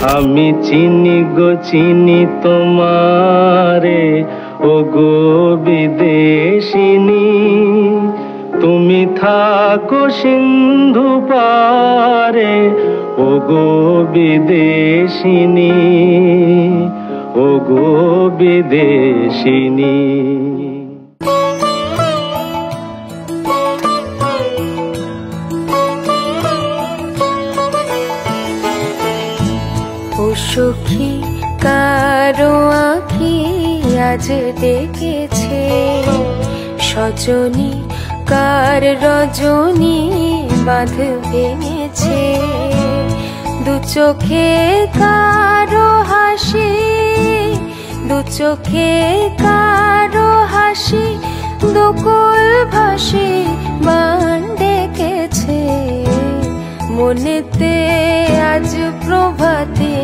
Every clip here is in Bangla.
আমি চিনি গো চিনি তোমারে, ও গো বিদেশিনী। তুমি থাকো সিন্ধু পারে, ও গো বিদেশিনী, ও গো বিদেশিনী। ও সখী কারো আঁখি আজ ডেকেছে, সজনী কার রজনী বাঁধ ভেঙেছে। দু চোখে কারো হাসি, দু চোখে কারো হাসি, দুকুল ভাসি বান ডেকেছে। মনেতে আজ প্রভাতে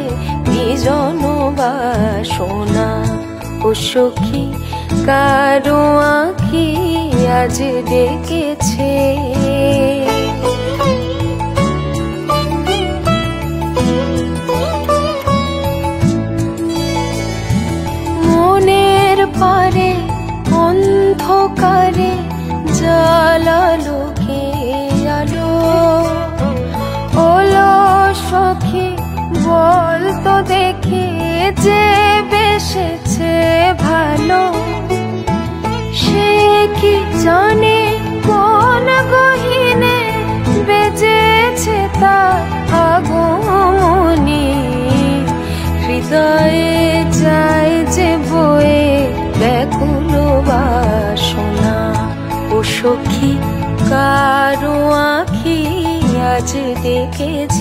বিজন বাসনা, ও সখী কারো আঁখি আজ ডেকেছে। মনের পারে অন্ধকারে জ্বালালো কে আলো, ওলো সখী বল তো দেখে যে বেসেছে ভালো। সে কি জানে কোন গহীনে বেজেছে তার আগমনী। হৃদয়ে যায় যে বয়ে ব্যাকুল বাসনা, ও সখী কারো আঁখি আজ ডেকেছে।